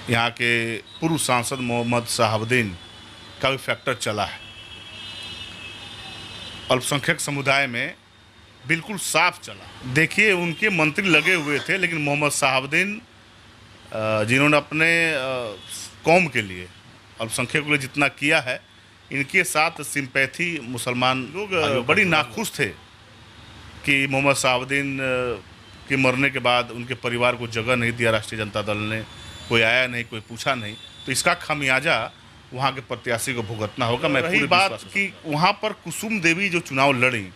यहाँ के पूर्व सांसद मोहम्मद शहाबुद्दीन का भी फैक्टर चला है। अल्पसंख्यक समुदाय में बिल्कुल साफ चला। देखिए, उनके मंत्री लगे हुए थे, लेकिन मोहम्मद शहाबुद्दीन जिन्होंने अपने कौम के लिए, अल्पसंख्यकों के लिए जितना किया है, इनके साथ सिंपैथी मुसलमान लोग बड़ी नाखुश थे कि मोहम्मद शहाबुद्दीन के मरने के बाद उनके परिवार को जगह नहीं दिया राष्ट्रीय जनता दल ने। कोई आया नहीं, कोई पूछा नहीं, तो इसका खामियाजा वहाँ के प्रत्याशी को भुगतना होगा। मैं पूरी बात कि वहाँ पर कुसुम देवी जो चुनाव लड़ी,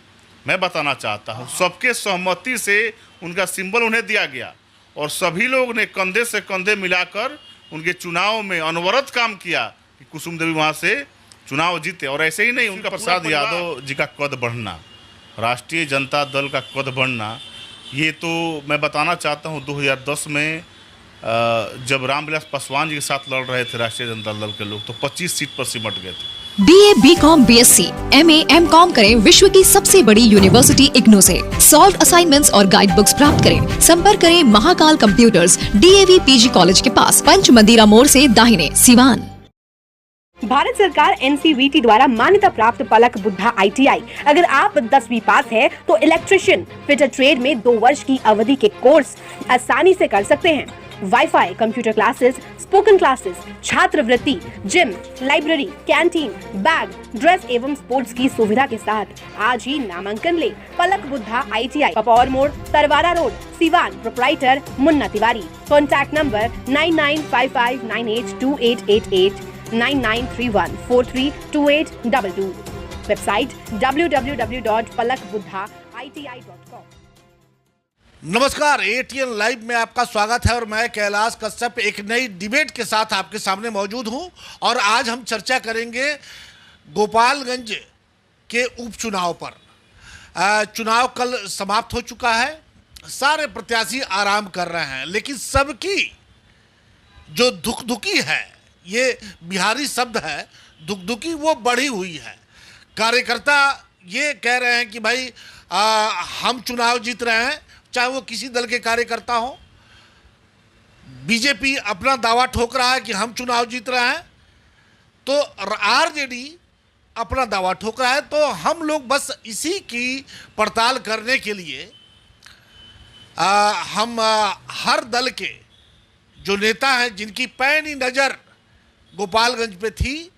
मैं बताना चाहता हूँ, सबके सहमति से उनका सिंबल उन्हें दिया गया और सभी लोग ने कंधे से कंधे मिलाकर उनके चुनाव में अनवरत काम किया कि कुसुम देवी वहाँ से चुनाव जीते। और ऐसे ही नहीं, उनका प्रसाद यादव जी का कद बढ़ना, राष्ट्रीय जनता दल का कद बढ़ना, ये तो मैं बताना चाहता हूँ 2010 में जब रामविलास पासवान जी के साथ लड़ रहे थे राष्ट्रीय जनता दल के लोग, तो 25 सीट पर सिमट गए थे। BA, BCom, BSc, MA, MCom करें विश्व की सबसे बड़ी यूनिवर्सिटी इग्नू से। सॉल्व असाइनमेंट्स और गाइड बुक्स प्राप्त करें। संपर्क करें Mahakal computers, DAV PG college के पास, पंच मंदिरा मोड़ से दाहिने, सिवान। भारत सरकार NCVT द्वारा मान्यता प्राप्त पलक बुद्धा ITI। अगर आप 10वीं पास है तो इलेक्ट्रिशियन फिटर ट्रेड में 2 वर्ष की अवधि के कोर्स आसानी से कर सकते हैं। Wifi, computer classes, spoken classes, छात्रवृत्ति, gym, library, canteen, bag, dress एवं स्पोर्ट्स की सुविधा के साथ आज ही नामांकन ले। पलक बुद्धा ITI, पपौर मोड़, Tarwara road, Siwan. Proprietor Munna Tiwari. Contact number 9955982888, 9931432822। Website www.palakbuddhaiti.com। नमस्कार, ATN लाइव में आपका स्वागत है और मैं कैलाश कश्यप एक नई डिबेट के साथ आपके सामने मौजूद हूं। और आज हम चर्चा करेंगे गोपालगंज के उपचुनाव पर। चुनाव कल समाप्त हो चुका है, सारे प्रत्याशी आराम कर रहे हैं, लेकिन सबकी जो धुकधुकी है, ये बिहारी शब्द है धुकधुकी, वो बढ़ी हुई है। कार्यकर्ता ये कह रहे हैं कि भाई हम चुनाव जीत रहे हैं, चाहे वो किसी दल के कार्यकर्ता हो। बीजेपी अपना दावा ठोक रहा है कि हम चुनाव जीत रहे हैं, तो आरजेडी अपना दावा ठोक रहा है। तो हम लोग बस इसी की पड़ताल करने के लिए हम हर दल के जो नेता हैं जिनकी पैनी नज़र गोपालगंज पे थी,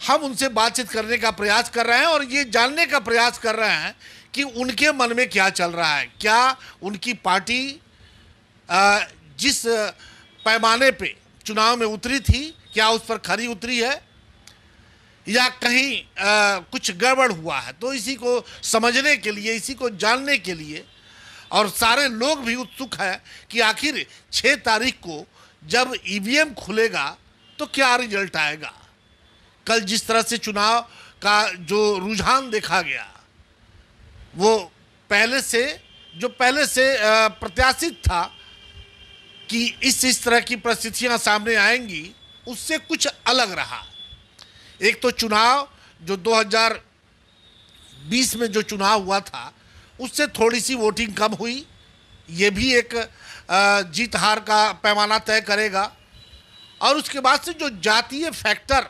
हम उनसे बातचीत करने का प्रयास कर रहे हैं और ये जानने का प्रयास कर रहे हैं कि उनके मन में क्या चल रहा है। क्या उनकी पार्टी जिस पैमाने पे चुनाव में उतरी थी, क्या उस पर खरी उतरी है या कहीं कुछ गड़बड़ हुआ है। तो इसी को समझने के लिए, इसी को जानने के लिए, और सारे लोग भी उत्सुक हैं कि आखिर 6 तारीख को जब EVM खुलेगा तो क्या रिजल्ट आएगा। कल जिस तरह से चुनाव का जो रुझान देखा गया, वो पहले से प्रत्याशित था कि इस तरह की परिस्थितियां सामने आएंगी, उससे कुछ अलग रहा। एक तो चुनाव जो 2020 में जो चुनाव हुआ था, उससे थोड़ी सी वोटिंग कम हुई, ये भी एक जीत हार का पैमाना तय करेगा। और उसके बाद से जो जातीय फैक्टर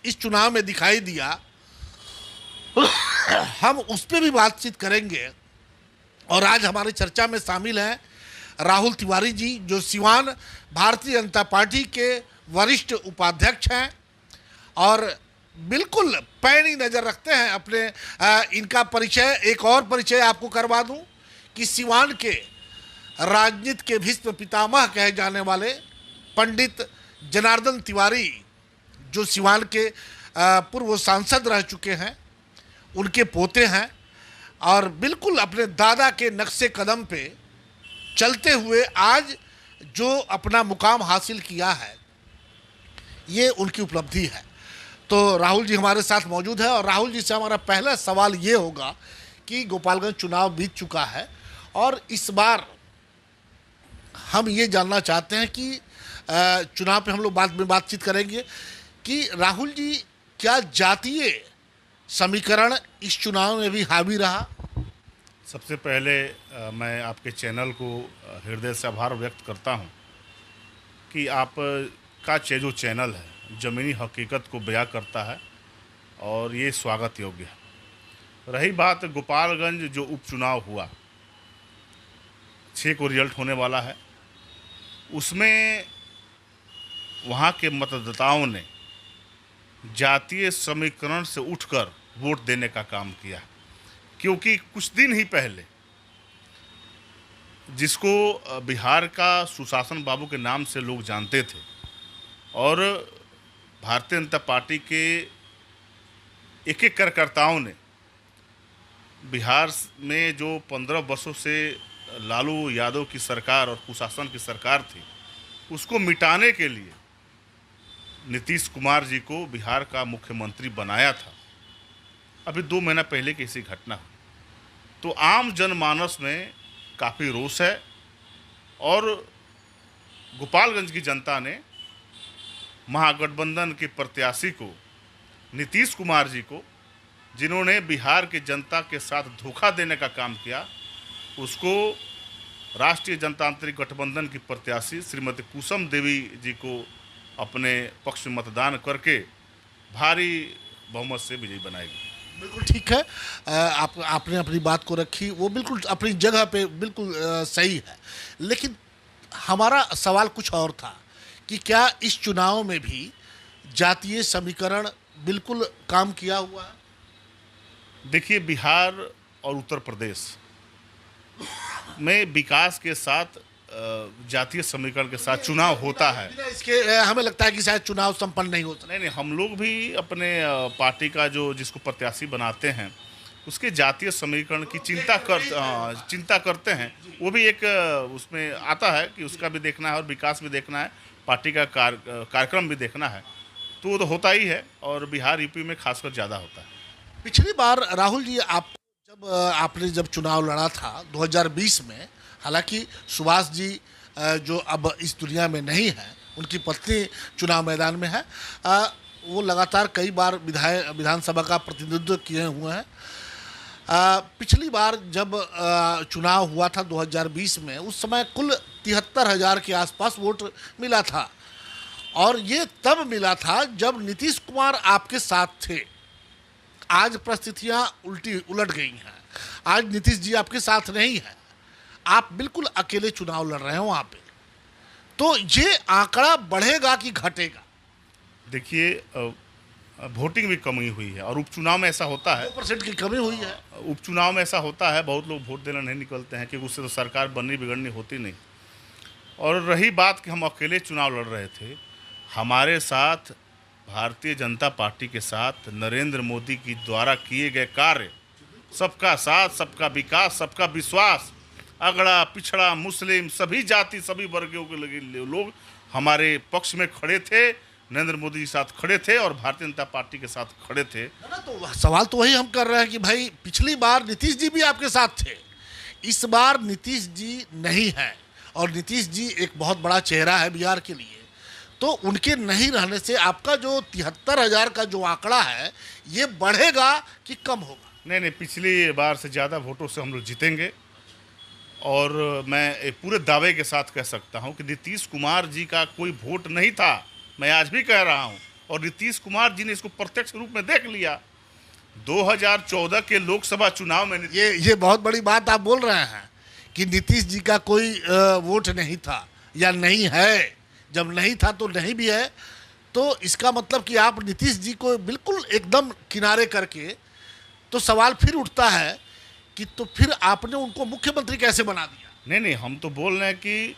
इस चुनाव में दिखाई दिया, हम उस पर भी बातचीत करेंगे। और आज हमारी चर्चा में शामिल हैं राहुल तिवारी जी, जो सिवान भारतीय जनता पार्टी के वरिष्ठ उपाध्यक्ष हैं और बिल्कुल पैनी नज़र रखते हैं अपने। इनका परिचय, एक और परिचय आपको करवा दूं कि सिवान के राजनीति के भीष्म पितामह कहे जाने वाले पंडित जनार्दन तिवारी, जो सिवान के पूर्व सांसद रह चुके हैं, उनके पोते हैं और बिल्कुल अपने दादा के नक्शे कदम पे चलते हुए आज जो अपना मुकाम हासिल किया है, ये उनकी उपलब्धि है। तो राहुल जी हमारे साथ मौजूद है और राहुल जी से हमारा पहला सवाल ये होगा कि गोपालगंज चुनाव बीत चुका है और इस बार हम ये जानना चाहते हैं कि चुनाव पे हम लोग बाद में बातचीत करेंगे कि राहुल जी, क्या जातीय समीकरण इस चुनाव में भी हावी रहा। सबसे पहले मैं आपके चैनल को हृदय से आभार व्यक्त करता हूं कि आप का जो चैनल है ज़मीनी हकीकत को बयां करता है और ये स्वागत योग्य है। रही बात गोपालगंज जो उपचुनाव हुआ, 6 को रिजल्ट होने वाला है, उसमें वहाँ के मतदाताओं ने जातीय समीकरण से उठकर वोट देने का काम किया, क्योंकि कुछ दिन ही पहले जिसको बिहार का सुशासन बाबू के नाम से लोग जानते थे और भारतीय जनता पार्टी के एक एक कार्यकर्ताओं ने बिहार में जो 15 वर्षों से लालू यादव की सरकार और कुशासन की सरकार थी, उसको मिटाने के लिए नीतीश कुमार जी को बिहार का मुख्यमंत्री बनाया था। अभी 2 महीना पहले की ऐसी घटना हुई, तो आम जनमानस में काफ़ी रोष है और गोपालगंज की जनता ने महागठबंधन के प्रत्याशी को, नीतीश कुमार जी को, जिन्होंने बिहार की जनता के साथ धोखा देने का काम किया, उसको राष्ट्रीय जनतांत्रिक गठबंधन की प्रत्याशी श्रीमती कुसुम देवी जी को अपने पक्ष में मतदान करके भारी बहुमत से विजयी बनाएगी। बिल्कुल ठीक है। आपने अपनी बात को रखी, वो बिल्कुल अपनी जगह पे बिल्कुल सही है, लेकिन हमारा सवाल कुछ और था कि क्या इस चुनाव में भी जातीय समीकरण बिल्कुल काम किया हुआ है? देखिए, बिहार और उत्तर प्रदेश में विकास के साथ जातीय समीकरण के साथ चुनाव होता है। इसके हमें लगता है कि शायद चुनाव संपन्न नहीं होता। नहीं, हम लोग भी अपने पार्टी का जिसको प्रत्याशी बनाते हैं उसके जातीय समीकरण की चिंता करते हैं। वो भी एक उसमें आता है कि उसका भी देखना है और विकास भी देखना है, पार्टी का कार्यक्रम भी देखना है, तो वो तो होता ही है और बिहार यूपी में खासकर ज़्यादा होता है। पिछली बार राहुल जी आपने जब चुनाव लड़ा था 2020 में, हालांकि सुभाष जी जो अब इस दुनिया में नहीं है, उनकी पत्नी चुनाव मैदान में है, वो लगातार कई बार विधानसभा का प्रतिनिधित्व किए हुए हैं। पिछली बार जब चुनाव हुआ था 2020 में, उस समय कुल 73,000 के आसपास वोट मिला था और ये तब मिला था जब नीतीश कुमार आपके साथ थे। आज परिस्थितियां उलट गई हैं, आज नीतीश जी आपके साथ नहीं है, आप बिल्कुल अकेले चुनाव लड़ रहे हैं वहाँ पे, तो ये आंकड़ा बढ़ेगा कि घटेगा? देखिए, वोटिंग भी कमी हुई है और उपचुनाव में ऐसा होता है, 2% की कमी हुई है। उपचुनाव में ऐसा होता है, बहुत लोग वोट देना नहीं निकलते हैं क्योंकि उससे तो सरकार बननी बिगड़नी होती नहीं। और रही बात कि हम अकेले चुनाव लड़ रहे थे, हमारे साथ भारतीय जनता पार्टी के साथ नरेंद्र मोदी की द्वारा किए गए कार्य, सबका साथ, सबका विकास, सबका विश्वास, अगड़ा पिछड़ा मुस्लिम सभी जाति सभी वर्गों के लोग हमारे पक्ष में खड़े थे, नरेंद्र मोदी जी साथ खड़े थे और भारतीय जनता पार्टी के साथ खड़े थे। तो सवाल तो वही हम कर रहे हैं कि भाई पिछली बार नीतीश जी भी आपके साथ थे, इस बार नीतीश जी नहीं है और नीतीश जी एक बहुत बड़ा चेहरा है बिहार के लिए, तो उनके नहीं रहने से आपका जो 73,000 का जो आंकड़ा है ये बढ़ेगा कि कम होगा? नहीं, पिछली बार से ज़्यादा वोटों से हम लोग जीतेंगे और मैं एक पूरे दावे के साथ कह सकता हूं कि नीतीश कुमार जी का कोई वोट नहीं था, मैं आज भी कह रहा हूं, और नीतीश कुमार जी ने इसको प्रत्यक्ष रूप में देख लिया। 2014 के लोकसभा चुनाव में ये बहुत बड़ी बात आप बोल रहे हैं कि नीतीश जी का कोई वोट नहीं था या नहीं है। जब नहीं था तो नहीं भी है, तो इसका मतलब कि आप नीतीश जी को बिल्कुल एकदम किनारे करके, तो सवाल फिर उठता है कि तो फिर आपने उनको मुख्यमंत्री कैसे बना दिया? नहीं, हम तो बोल रहे हैं कि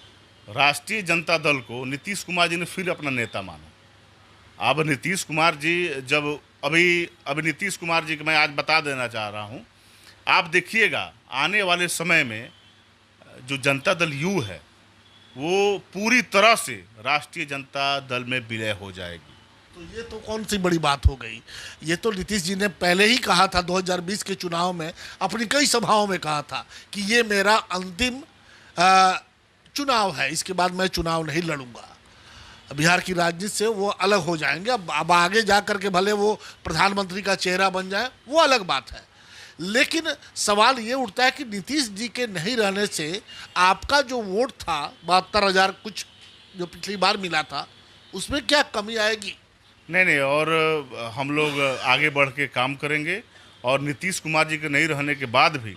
राष्ट्रीय जनता दल को नीतीश कुमार जी ने फिर अपना नेता माना। अब नीतीश कुमार जी जब अभी नीतीश कुमार जी को मैं आज बता देना चाह रहा हूं, आप देखिएगा आने वाले समय में जो जनता दल यू है वो पूरी तरह से राष्ट्रीय जनता दल में विलय हो जाएगी। तो ये तो कौन सी बड़ी बात हो गई? ये तो नीतीश जी ने पहले ही कहा था, 2020 के चुनाव में अपनी कई सभाओं में कहा था कि ये मेरा अंतिम चुनाव है, इसके बाद मैं चुनाव नहीं लड़ूंगा। बिहार की राजनीति से वो अलग हो जाएंगे। अब आगे जा करके भले वो प्रधानमंत्री का चेहरा बन जाए, वो अलग बात है, लेकिन सवाल ये उठता है कि नीतीश जी के नहीं रहने से आपका जो वोट था 72,000 कुछ जो पिछली बार मिला था उसमें क्या कमी आएगी? नहीं, और हम लोग आगे बढ़ के काम करेंगे। और नीतीश कुमार जी के नहीं रहने के बाद भी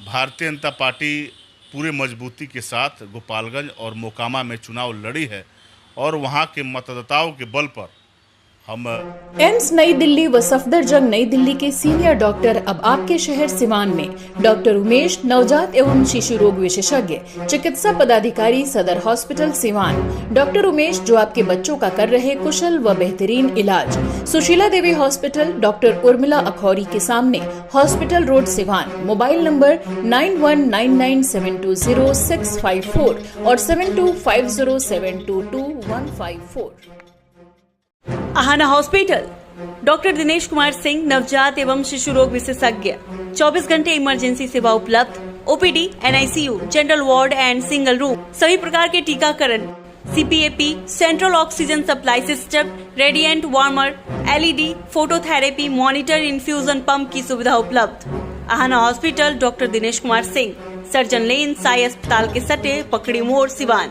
भारतीय जनता पार्टी पूरे मजबूती के साथ गोपालगंज और मोकामा में चुनाव लड़ी है और वहाँ के मतदाताओं के बल पर हम एम्स नई दिल्ली व सफदरजंग नई दिल्ली के सीनियर डॉक्टर अब आपके शहर सिवान में डॉक्टर उमेश, नवजात एवं शिशु रोग विशेषज्ञ, चिकित्सा पदाधिकारी, सदर हॉस्पिटल सिवान। डॉक्टर उमेश जो आपके बच्चों का कर रहे कुशल व बेहतरीन इलाज। सुशीला देवी हॉस्पिटल, डॉक्टर उर्मिला अखौरी के सामने, hospital road Siwan. Mobile number 9199720654 और 7250722154। आहाना हॉस्पिटल, डॉक्टर दिनेश कुमार सिंह, नवजात एवं शिशु रोग विशेषज्ञ, 24 घंटे इमरजेंसी सेवा उपलब्ध। OPD, NICU, general ward and single room, सभी प्रकार के टीकाकरण, CPAP, central oxygen supply system, radiant warmer, LED, phototherapy, monitor, infusion pump की सुविधा उपलब्ध। Aahana hospital, doctor Dinesh Kumar Singh, surgeon lane, Sai अस्पताल के सटे, पकड़ी मोड़, Siwan.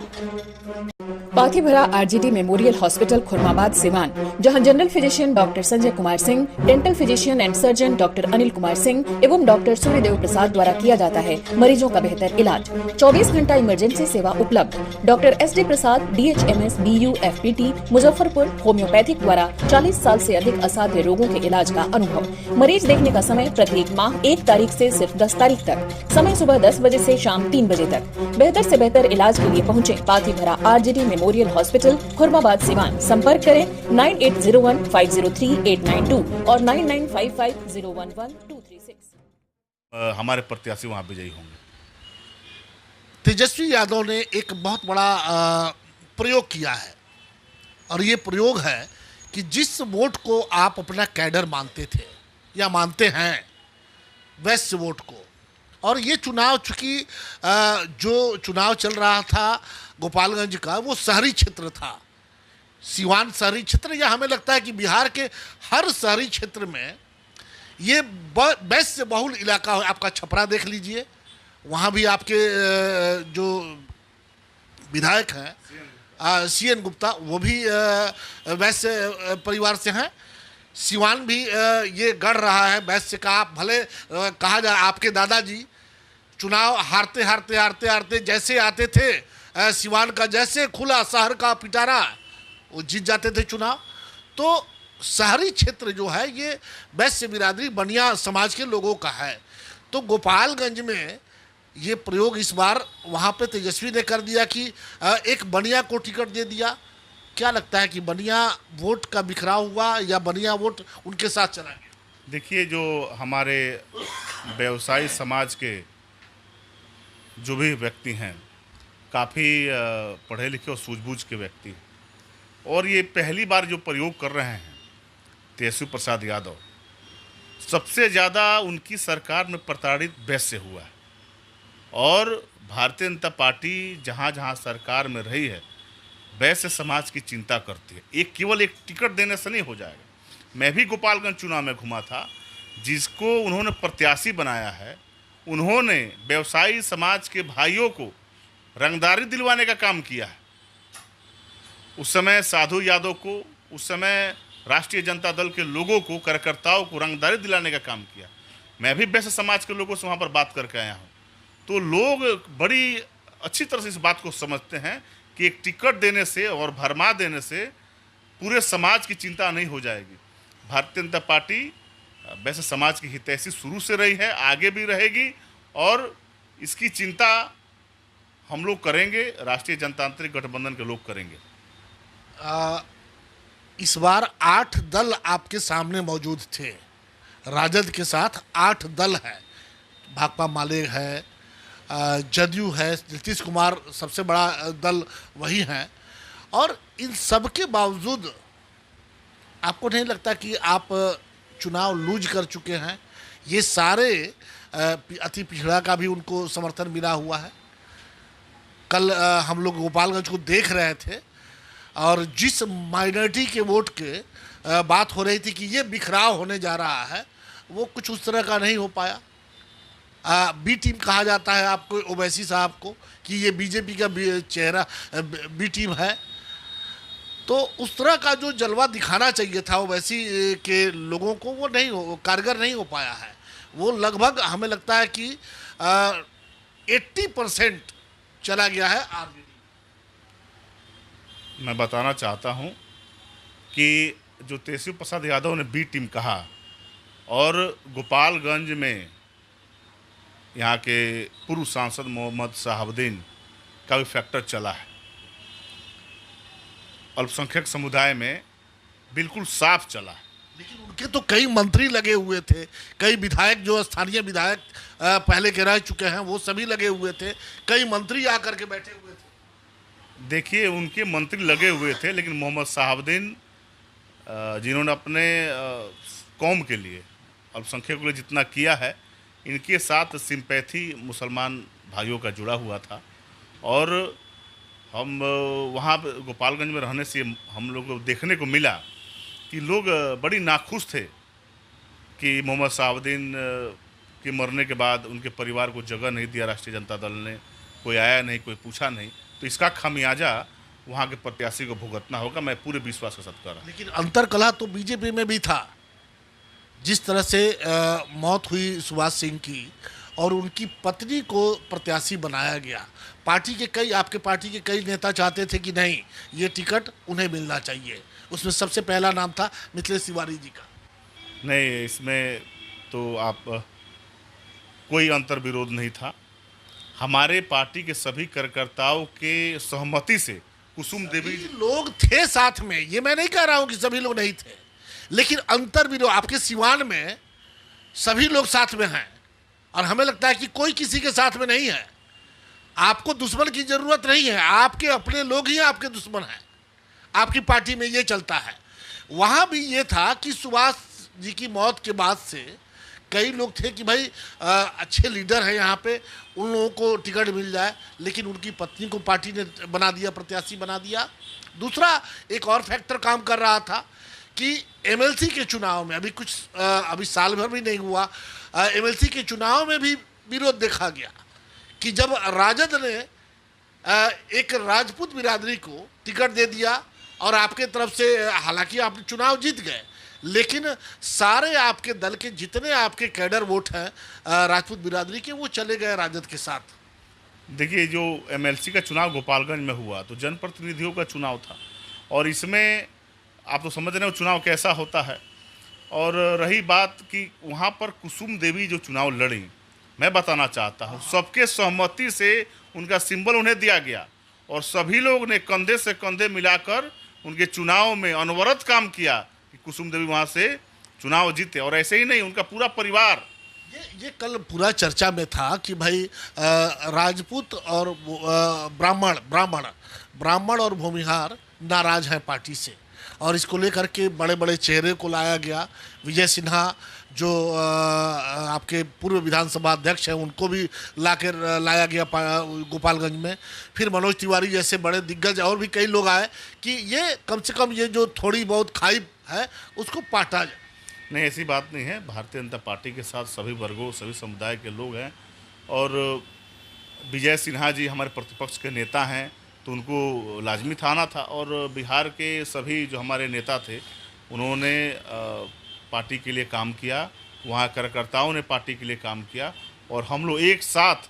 Pathibhara RGD memorial hospital, Khurmabad, Siwan, जहां general physician doctor Sanjay Kumar Singh, dental physician and surgeon doctor Anil Kumar Singh एवं डॉक्टर सूर्यदेव प्रसाद द्वारा किया जाता है मरीजों का बेहतर इलाज। 24 घंटा इमरजेंसी सेवा उपलब्ध। डॉक्टर एसडी प्रसाद, DHMS, BU, FPT, Muzaffarpur, homeopathic द्वारा 40 साल से अधिक असाध्य रोगों के इलाज का अनुभव। मरीज देखने का समय प्रत्येक माह 1 तारीख से सिर्फ 10 तारीख तक। समय सुबह 10 बजे से शाम 3 बजे तक। बेहतर से बेहतर इलाज के लिए पहुँचे Pathibhara RGD memorial hospital, Khurmabad, Siwan. संपर्क करें 9801503892 और 9955011236। हमारे प्रत्याशी वहाँ विजयी होंगे। तेजस्वी यादव ने एक बहुत बड़ा प्रयोग किया है और ये प्रयोग है कि जिस वोट को आप अपना कैडर मानते थे या मानते हैं, वैसे वोट को, और ये चुनाव चूंकि जो चुनाव चल रहा था गोपालगंज का, वो शहरी क्षेत्र था, सिवान शहरी क्षेत्र, या हमें लगता है कि बिहार के हर शहरी क्षेत्र में ये व्यस्त बहुल इलाका है। आपका छपरा देख लीजिए, वहाँ भी आपके जो विधायक हैं CN गुप्ता, वो भी वैश्य परिवार से हैं। सिवान भी ये गढ़ रहा है वैश्य का। भले कहा जाए आपके दादाजी चुनाव हारते हारते हारते हारते जैसे आते थे, सिवान का जैसे खुला शहर का पिटारा, वो जीत जाते थे चुनाव। तो शहरी क्षेत्र जो है ये वैश्य बिरादरी, बनिया समाज के लोगों का है। तो गोपालगंज में ये प्रयोग इस बार वहाँ पे तेजस्वी ने कर दिया कि एक बनिया को टिकट दे दिया। क्या लगता है कि बनिया वोट का बिखराव हुआ या बनिया वोट उनके साथ चला गया? देखिए, जो हमारे व्यवसायी समाज के जो भी व्यक्ति हैं, काफ़ी पढ़े लिखे और सूझबूझ के व्यक्ति, और ये पहली बार जो प्रयोग कर रहे हैं तेजस्वी प्रसाद यादव, सबसे ज़्यादा उनकी सरकार में प्रताड़ित वैश्य हुआ है। और भारतीय जनता पार्टी जहाँ जहाँ सरकार में रही है, वैश्य समाज की चिंता करती है। केवल एक टिकट देने से नहीं हो जाएगा। मैं भी गोपालगंज चुनाव में घुमा था, जिसको उन्होंने प्रत्याशी बनाया है, उन्होंने व्यवसायी समाज के भाइयों को रंगदारी दिलवाने का काम किया है। उस समय साधु यादव को, उस समय राष्ट्रीय जनता दल के लोगों को, कार्यकर्ताओं को रंगदारी दिलाने का काम किया। मैं भी वैश्य समाज के लोगों से वहाँ पर बात करके आया हूँ। तो लोग बड़ी अच्छी तरह से इस बात को समझते हैं कि एक टिकट देने से और भरमा देने से पूरे समाज की चिंता नहीं हो जाएगी। भारतीय जनता पार्टी वैसे समाज की हितैषी शुरू से रही है, आगे भी रहेगी, और इसकी चिंता हम लोग करेंगे, राष्ट्रीय जनतांत्रिक गठबंधन के लोग करेंगे। इस बार 8 दल आपके सामने मौजूद थे। राजद के साथ 8 दल है, भाकपा माले है, जदयू है, नीतीश कुमार सबसे बड़ा दल वही है। और इन सब के बावजूद आपको नहीं लगता कि आप चुनाव लूज कर चुके हैं? ये सारे अति पिछड़ा का भी उनको समर्थन मिला हुआ है। कल हम लोग गोपालगंज को देख रहे थे और जिस माइनॉरिटी के वोट के बात हो रही थी कि ये बिखराव होने जा रहा है, वो कुछ उस तरह का नहीं हो पाया। बी टीम कहा जाता है आपको, ओवैसी साहब को, कि ये बीजेपी का चेहरा बी टीम है। तो उस तरह का जो जलवा दिखाना चाहिए था ओवैसी के लोगों को, वो नहीं कारगर नहीं हो पाया है। वो लगभग हमें लगता है कि 80% चला गया है आरजेडी। मैं बताना चाहता हूं कि जो तेजस्वी प्रसाद यादव ने बी टीम कहा, और गोपालगंज में यहाँ के पूर्व सांसद मोहम्मद शहाबुद्दीन का भी फैक्टर चला है। अल्पसंख्यक समुदाय में बिल्कुल साफ चला है। लेकिन उनके तो कई मंत्री लगे हुए थे, कई विधायक जो स्थानीय विधायक पहले के रह चुके हैं वो सभी लगे हुए थे, कई मंत्री आकर के बैठे हुए थे। देखिए, उनके मंत्री लगे हुए थे, लेकिन मोहम्मद शहाबुद्दीन जिन्होंने अपने कौम के लिए, अल्पसंख्यकों के लिए जितना किया है, इनके साथ सिंपैथी मुसलमान भाइयों का जुड़ा हुआ था। और हम वहाँ गोपालगंज में रहने से हम लोग को देखने को मिला कि लोग बड़ी नाखुश थे कि मोहम्मद शहाबुद्दीन के मरने के बाद उनके परिवार को जगह नहीं दिया राष्ट्रीय जनता दल ने, कोई आया नहीं, कोई पूछा नहीं। तो इसका खामियाजा वहाँ के प्रत्याशी को भुगतना होगा, मैं पूरे विश्वास के साथ कर रहा हूँ। लेकिन अंतरकलह तो बीजेपी में भी था। जिस तरह से मौत हुई सुभाष सिंह की और उनकी पत्नी को प्रत्याशी बनाया गया, पार्टी के कई, आपके पार्टी के कई नेता चाहते थे कि नहीं, ये टिकट उन्हें मिलना चाहिए। उसमें सबसे पहला नाम था मिथिलेश तिवारी जी का। नहीं, इसमें तो आप कोई अंतर विरोध नहीं था। हमारे पार्टी के सभी कार्यकर्ताओं के सहमति से कुसुम देवी लोग थे साथ में, ये मैं नहीं कह रहा हूं कि सभी लोग नहीं थे, लेकिन अंतर विरोध आपके सिवान में सभी लोग साथ में हैं, और हमें लगता है कि कोई किसी के साथ में नहीं है। आपको दुश्मन की जरूरत नहीं है, आपके अपने लोग ही आपके दुश्मन हैं। आपकी पार्टी में ये चलता है। वहाँ भी ये था कि सुभाष जी की मौत के बाद से कई लोग थे कि भाई अच्छे लीडर हैं यहाँ पे, उन लोगों को टिकट मिल जाए, लेकिन उनकी पत्नी को पार्टी ने बना दिया, प्रत्याशी बना दिया। दूसरा एक और फैक्टर काम कर रहा था कि एमएलसी के चुनाव में अभी साल भर भी नहीं हुआ, एमएलसी के चुनाव में भी विरोध देखा गया कि जब राजद ने एक राजपूत बिरादरी को टिकट दे दिया और आपके तरफ से, हालांकि आप चुनाव जीत गए, लेकिन सारे आपके दल के जितने आपके कैडर वोट हैं राजपूत बिरादरी के, वो चले गए राजद के साथ। देखिए, जो एमएलसी का चुनाव गोपालगंज में हुआ तो जनप्रतिनिधियों का चुनाव था, और इसमें आप तो समझ रहे हो चुनाव कैसा होता है। और रही बात कि वहाँ पर कुसुम देवी जो चुनाव लड़ी, मैं बताना चाहता हूँ सबके सहमति से उनका सिंबल उन्हें दिया गया, और सभी लोग ने कंधे से कंधे मिलाकर उनके चुनाव में अनवरत काम किया कि कुसुम देवी वहाँ से चुनाव जीते। और ऐसे ही नहीं, उनका पूरा परिवार, ये कल पूरा चर्चा में था कि भाई राजपूत और ब्राह्मण और भूमिहार नाराज हैं पार्टी से, और इसको लेकर के बड़े बड़े चेहरे को लाया गया। विजय सिन्हा जो आपके पूर्व विधानसभा अध्यक्ष हैं, उनको भी लाया गया गोपालगंज में। फिर मनोज तिवारी जैसे बड़े दिग्गज और भी कई लोग आए कि ये कम से कम ये जो थोड़ी बहुत खाई है उसको पाटा जाए। नहीं, ऐसी बात नहीं है। भारतीय जनता पार्टी के साथ सभी वर्गों, सभी समुदाय के लोग हैं, और विजय सिन्हा जी हमारे प्रतिपक्ष के नेता हैं, तो उनको लाजमी था आना था। और बिहार के सभी जो हमारे नेता थे, उन्होंने पार्टी के लिए काम किया, वहाँ कार्यकर्ताओं ने पार्टी के लिए काम किया, और हम लोग एक साथ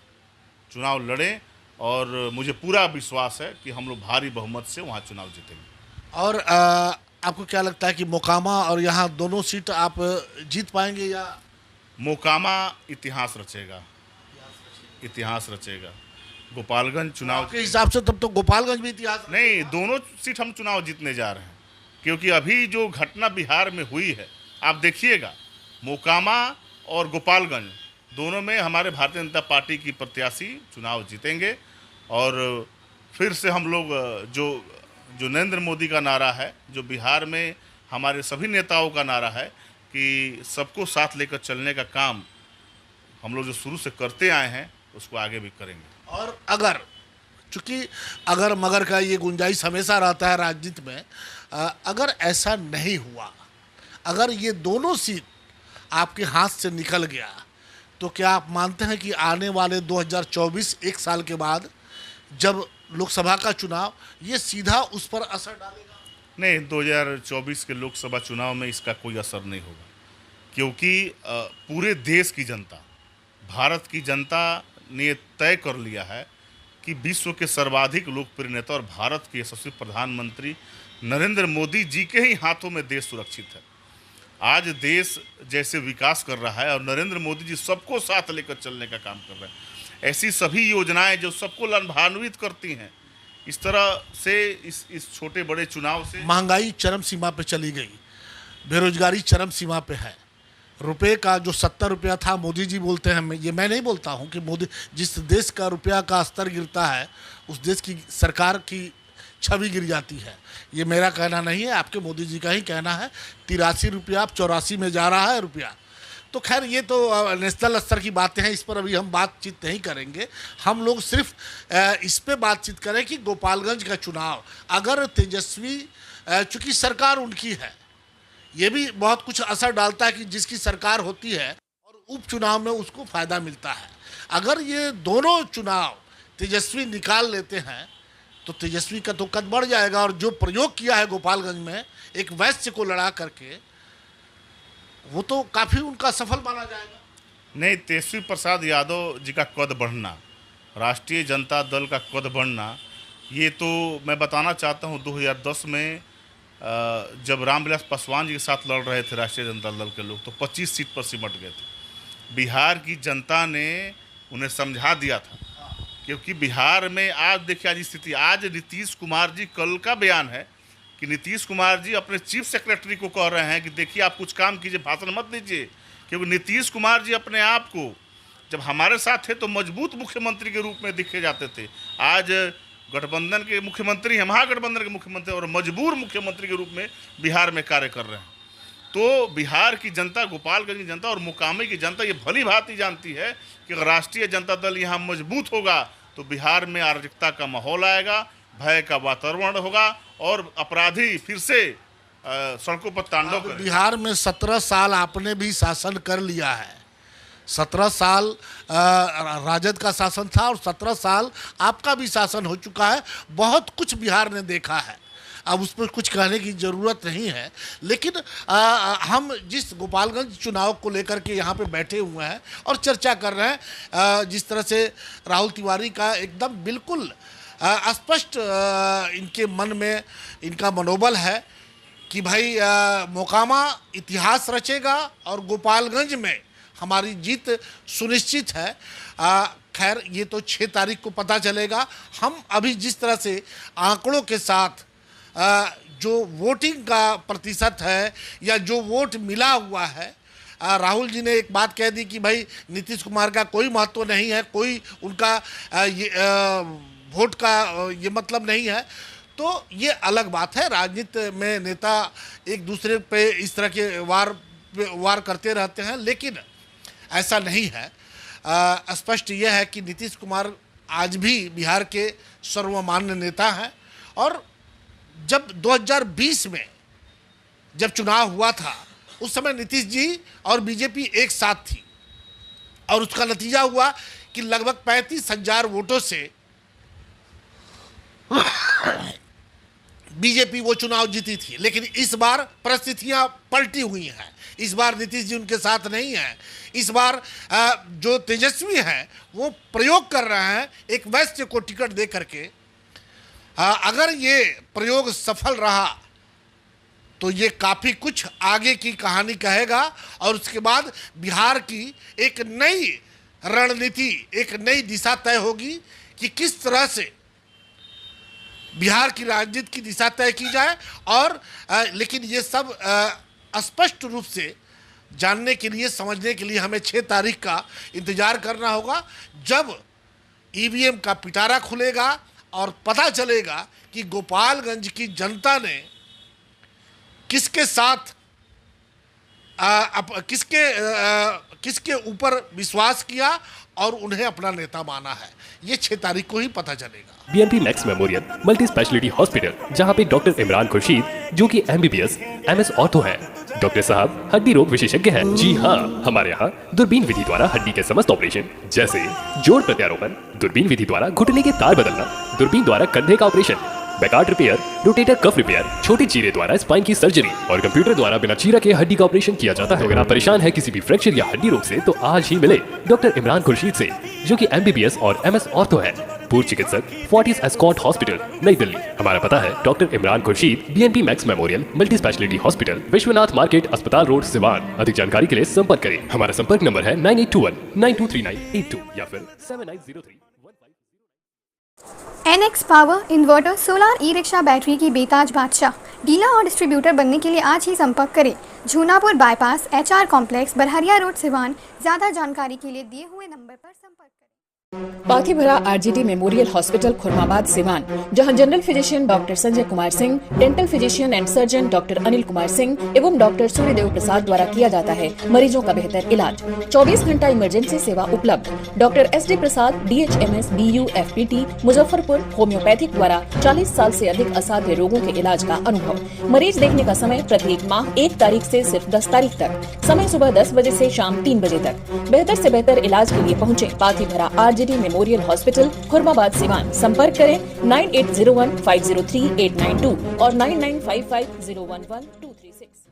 चुनाव लड़े, और मुझे पूरा विश्वास है कि हम लोग भारी बहुमत से वहाँ चुनाव जीतेंगे। और आपको क्या लगता है कि मोकामा और यहाँ दोनों सीट आप जीत पाएंगे? या मोकामा इतिहास रचेगा, इतिहास रचेगा। गोपालगंज चुनाव के हिसाब से तब तो गोपालगंज भी इतिहास नहीं, दोनों सीट हम चुनाव जीतने जा रहे हैं, क्योंकि अभी जो घटना बिहार में हुई है, आप देखिएगा, मोकामा और गोपालगंज दोनों में हमारे भारतीय जनता पार्टी की प्रत्याशी चुनाव जीतेंगे। और फिर से हम लोग जो नरेंद्र मोदी का नारा है, जो बिहार में हमारे सभी नेताओं का नारा है कि सबको साथ लेकर चलने का काम हम लोग जो शुरू से करते आए हैं, उसको आगे भी करेंगे। और चूंकि अगर मगर का ये गुंजाइश हमेशा रहता है राजनीति में, अगर ऐसा नहीं हुआ, अगर ये दोनों सीट आपके हाथ से निकल गया, तो क्या आप मानते हैं कि आने वाले 2024 एक साल के बाद जब लोकसभा का चुनाव ये सीधा उस पर असर डालेगा? नहीं, 2024 के लोकसभा चुनाव में इसका कोई असर नहीं होगा, क्योंकि पूरे देश की जनता, भारत की जनता ने तय कर लिया है कि विश्व के सर्वाधिक लोकप्रिय नेता और भारत के यशस्वी प्रधानमंत्री नरेंद्र मोदी जी के ही हाथों में देश सुरक्षित है। आज देश जैसे विकास कर रहा है और नरेंद्र मोदी जी सबको साथ लेकर चलने का काम कर रहे हैं। ऐसी सभी योजनाएं जो सबको लाभान्वित करती हैं, इस तरह से इस छोटे बड़े चुनाव से महंगाई चरम सीमा पे चली गई, बेरोजगारी चरम सीमा पे है। रुपए का जो 70 रुपया था, मोदी जी बोलते हैं, ये मैं नहीं बोलता हूँ कि मोदी, जिस देश का रुपया का स्तर गिरता है उस देश की सरकार की छवि गिर जाती है। ये मेरा कहना नहीं है, आपके मोदी जी का ही कहना है। 83 रुपया अब 84 में जा रहा है रुपया। तो खैर ये तो नेशनल स्तर की बातें हैं, इस पर अभी हम बातचीत नहीं करेंगे। हम लोग सिर्फ इस पे बातचीत करें कि गोपालगंज का चुनाव अगर तेजस्वी, चूँकि सरकार उनकी है, ये भी बहुत कुछ असर डालता है कि जिसकी सरकार होती है और उपचुनाव में उसको फायदा मिलता है। अगर ये दोनों चुनाव तेजस्वी निकाल लेते हैं तो तेजस्वी का तो कद बढ़ जाएगा। और जो प्रयोग किया है गोपालगंज में एक वैश्य को लड़ा करके, वो तो काफ़ी उनका सफल माना जाएगा। नहीं, तेजस्वी प्रसाद यादव जी का कद बढ़ना, राष्ट्रीय जनता दल का कद बढ़ना, ये तो मैं बताना चाहता हूँ 2010 में जब रामविलास पासवान जी के साथ लड़ रहे थे राष्ट्रीय जनता दल के लोग, तो 25 सीट पर सिमट गए थे। बिहार की जनता ने उन्हें समझा दिया था, क्योंकि बिहार में आज देखिए आज स्थिति, आज नीतीश कुमार जी, कल का बयान है कि नीतीश कुमार जी अपने चीफ सेक्रेटरी को कह रहे हैं कि देखिए आप कुछ काम कीजिए, भाषण मत दीजिए। क्योंकि नीतीश कुमार जी अपने आप को जब हमारे साथ थे तो मजबूत मुख्यमंत्री के रूप में दिखे जाते थे। आज गठबंधन के मुख्यमंत्री हैं, महागठबंधन के मुख्यमंत्री, और मजबूर मुख्यमंत्री के रूप में बिहार में कार्य कर रहे हैं। तो बिहार की जनता, गोपालगंज की जनता और मुकामी की जनता ये भली भांति जानती है कि अगर राष्ट्रीय जनता दल यहाँ मजबूत होगा तो बिहार में अराजकता का माहौल आएगा, भय का वातावरण होगा और अपराधी फिर से सड़कों पर तांडव करेंगे। बिहार में 17 साल आपने भी शासन कर लिया है। 17 साल राजद का शासन था और 17 साल आपका भी शासन हो चुका है। बहुत कुछ बिहार ने देखा है, अब उस पर कुछ कहने की ज़रूरत नहीं है। लेकिन हम जिस गोपालगंज चुनाव को लेकर के यहाँ पे बैठे हुए हैं और चर्चा कर रहे हैं, जिस तरह से राहुल तिवारी का एकदम बिल्कुल स्पष्ट इनके मन में इनका मनोबल है कि भाई मोकामा इतिहास रचेगा और गोपालगंज में हमारी जीत सुनिश्चित है। खैर ये तो 6 तारीख को पता चलेगा। हम अभी जिस तरह से आंकड़ों के साथ जो वोटिंग का प्रतिशत है या जो वोट मिला हुआ है, राहुल जी ने एक बात कह दी कि भाई नीतीश कुमार का कोई महत्व नहीं है, कोई उनका वोट का ये मतलब नहीं है। तो ये अलग बात है, राजनीति में नेता एक दूसरे पे इस तरह के वार करते रहते हैं, लेकिन ऐसा नहीं है। स्पष्ट यह है कि नीतीश कुमार आज भी बिहार के सर्वमान्य नेता हैं। और जब 2020 में जब चुनाव हुआ था उस समय नीतीश जी और बीजेपी एक साथ थी और उसका नतीजा हुआ कि लगभग 35,000 वोटों से बीजेपी वो चुनाव जीती थी। लेकिन इस बार परिस्थितियां पलटी हुई हैं। इस बार नीतीश जी उनके साथ नहीं हैं। इस बार जो तेजस्वी हैं वो प्रयोग कर रहे हैं एक वैश्य को टिकट दे करके। अगर ये प्रयोग सफल रहा तो ये काफ़ी कुछ आगे की कहानी कहेगा और उसके बाद बिहार की एक नई रणनीति, एक नई दिशा तय होगी कि किस तरह से बिहार की राजनीति की दिशा तय की जाए। और लेकिन ये सब स्पष्ट रूप से जानने के लिए, समझने के लिए हमें 6 तारीख का इंतजार करना होगा, जब ईवीएम का पिटारा खुलेगा और पता चलेगा कि गोपालगंज की जनता ने किसके साथ किसके ऊपर विश्वास किया और उन्हें अपना नेता माना है। ये 6 तारीख को ही पता चलेगा। BMP max memorial multi speciality hospital, जहां पे डॉक्टर इमरान खुर्शीद जो कि MBBS MS ऑर्थो हैं, डॉक्टर साहब हड्डी रोग विशेषज्ञ हैं। जी हाँ, हमारे यहाँ दूरबीन विधि द्वारा हड्डी के समस्त ऑपरेशन जैसे जोड़ प्रत्यारोपण, दूरबीन विधि द्वारा घुटने के तार बदलना, दूरबीन द्वारा कंधे का operation, Bankart repair, rotator cuff repair, छोटे चीरे द्वारा स्पाइन की सर्जरी और कंप्यूटर द्वारा बिना चीरा के हड्डी का ऑपरेशन किया जाता है। अगर आप परेशान है किसी भी फ्रैक्चर या हड्डी रोग से तो आज ही मिले डॉक्टर इमरान खुर्शीद से, जो कि MBBS और MS ऑर्थो है, पूर्व चिकित्सक, फोर्टिस एस्कॉट हॉस्पिटल, नई दिल्ली। हमारा पता है doctor Imran Khurshid, BNP max memorial multi speciality hospital, Vishwanath market, अस्पताल रोड, सिवान। अधिक जानकारी के लिए संपर्क करें। हमारा संपर्क नंबर है 9821923982 या फिर 7903। NX power inverter solar e rickshaw battery की बेताज बादशाह डीलर और डिस्ट्रीब्यूटर बनने के लिए आज ही संपर्क करें। Jhunapur bypass HR complex, Barharia road, Siwan. ज़्यादा जानकारी के लिए दिए हुए नंबर पर संपर्क करें। Pathibhara RGT memorial hospital Khurmabad Siwan, जहां general physician doctor Sanjay Kumar Singh, dental physician and surgeon doctor Anil Kumar Singh एवं डॉक्टर सूर्यदेव प्रसाद द्वारा किया जाता है मरीजों का बेहतर इलाज। 24 घंटा इमरजेंसी सेवा उपलब्ध। डॉक्टर SD प्रसाद, DHMS, BU, FPT, Muzaffarpur homeopathic द्वारा 40 साल से अधिक असाध्य रोगों के इलाज का अनुभव। मरीज देखने का समय प्रत्येक माह 1 तारीख से सिर्फ 10 तारीख तक। समय सुबह 10 बजे से शाम 3 बजे तक। बेहतर से बेहतर इलाज के लिए पहुँचे Pathibhara RGT memorial hospital Khurmabad Siwan. संपर्क करें 9801 503 892 और 9955 011 236।